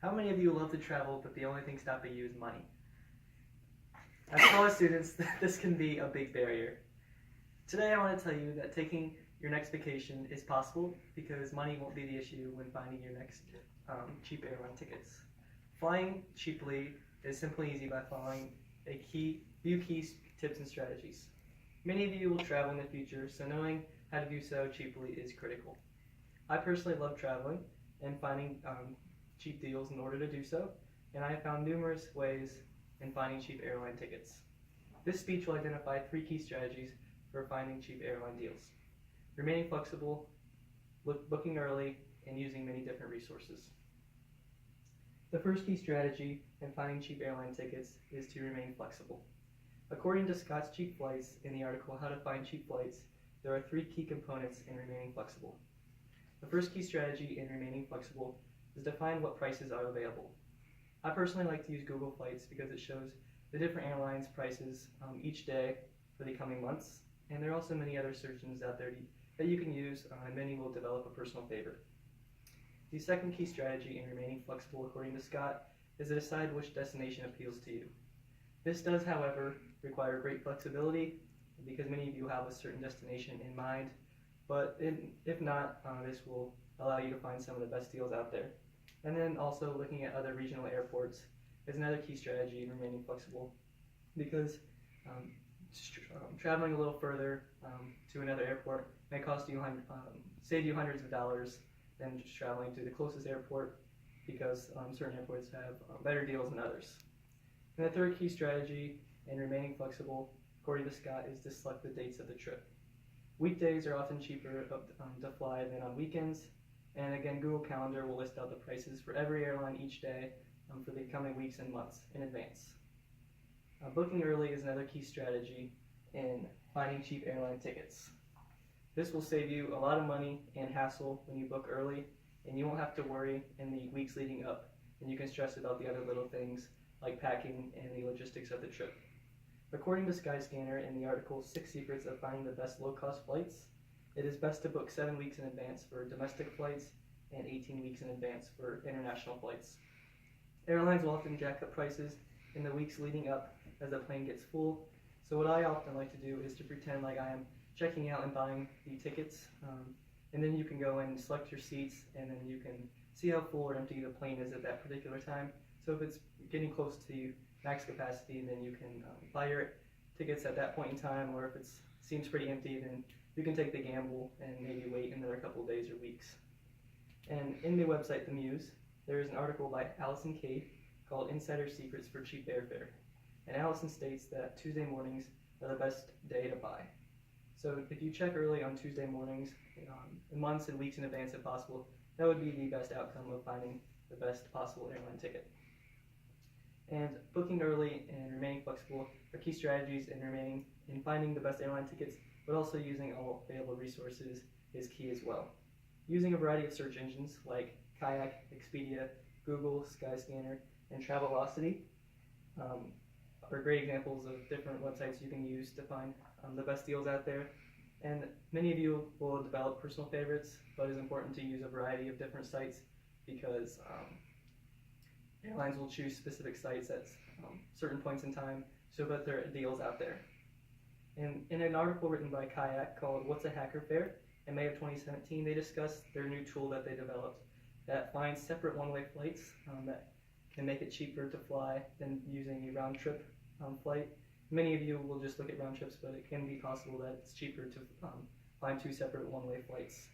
How many of you love to travel, but the only thing stopping you is money? As college students, this can be a big barrier. Today I want to tell you that taking your next vacation is possible because money won't be the issue when finding your next cheap airline tickets. Flying cheaply is simply easy by following few key tips and strategies. Many of you will travel in the future, so knowing how to do so cheaply is critical. I personally love traveling and finding cheap deals in order to do so, and I have found numerous ways in finding cheap airline tickets. This speech will identify 3 key strategies for finding cheap airline deals: remaining flexible, booking early, and using many different resources. The first key strategy in finding cheap airline tickets is to remain flexible. According to Scott's Cheap Flights in the article How to Find Cheap Flights, there are 3 key components in remaining flexible. The first key strategy in remaining flexible is to find what prices are available. I personally like to use Google Flights because it shows the different airlines' prices each day for the coming months, and there are also many other search engines out there that you can use, and many will develop a personal favorite. The second key strategy in remaining flexible, according to Scott, is to decide which destination appeals to you. This does, however, require great flexibility because many of you have a certain destination in mind, but if not, this will allow you to find some of the best deals out there. And then also looking at other regional airports is another key strategy in remaining flexible because traveling a little further to another airport may save you hundreds of dollars than just traveling to the closest airport because certain airports have better deals than others. And the third key strategy in remaining flexible, according to Scott, is to select the dates of the trip. Weekdays are often cheaper to fly than on weekends, and again, Google Calendar will list out the prices for every airline each day for the coming weeks and months in advance. Booking early is another key strategy in finding cheap airline tickets. This will save you a lot of money and hassle when you book early, and you won't have to worry in the weeks leading up, and you can stress about the other little things like packing and the logistics of the trip. According to Skyscanner in the article 6 Secrets of Finding the Best Low-Cost Flights, it is best to book 7 weeks in advance for domestic flights and 18 weeks in advance for international flights. Airlines will often jack up prices in the weeks leading up as the plane gets full, so what I often like to do is to pretend like I am checking out and buying the tickets, and then you can go and select your seats, and then you can see how full or empty the plane is at that particular time. So if it's getting close to max capacity, then you can buy your tickets at that point in time, or if it seems pretty empty, then you can take the gamble and maybe wait another couple of days or weeks. And in the website The Muse, there is an article by Allison Cade called Insider Secrets for Cheap Airfare. And Allison states that Tuesday mornings are the best day to buy. So if you check early on Tuesday mornings, months and weeks in advance if possible, that would be the best outcome of finding the best possible airline ticket. And booking early and remaining flexible are key strategies in finding the best airline tickets, but also using all available resources is key as well. Using a variety of search engines like Kayak, Expedia, Google, Skyscanner, and Travelocity are great examples of different websites you can use to find the best deals out there. And many of you will develop personal favorites, but it's important to use a variety of different sites because airlines will choose specific sites at certain points in time so that there are deals out there. And in an article written by Kayak called What's a Hacker Fare, in May of 2017, they discussed their new tool that they developed that finds separate one-way flights that can make it cheaper to fly than using a round-trip flight. Many of you will just look at round trips, but it can be possible that it's cheaper to find 2 separate one-way flights.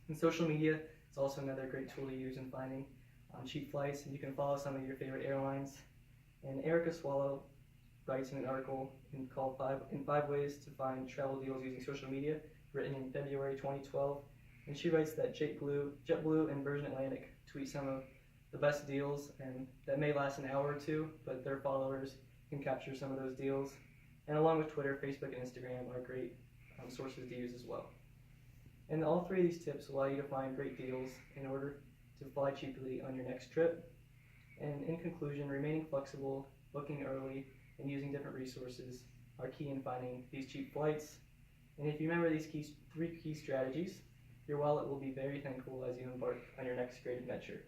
And social media is also another great tool to use in finding cheap flights, and you can follow some of your favorite airlines. And Erica Swallow writes in an article called 5 Ways to Find Travel Deals Using Social Media, written in February 2012. And she writes that JetBlue and Virgin Atlantic tweet some of the best deals, and that may last an hour or two, but their followers can capture some of those deals. And along with Twitter, Facebook, and Instagram are great sources to use as well. And all 3 of these tips allow you to find great deals in order to fly cheaply on your next trip. And in conclusion, remaining flexible, booking early, and using different resources are key in finding these cheap flights. And if you remember these 3 key strategies, your wallet will be very thankful as you embark on your next great adventure.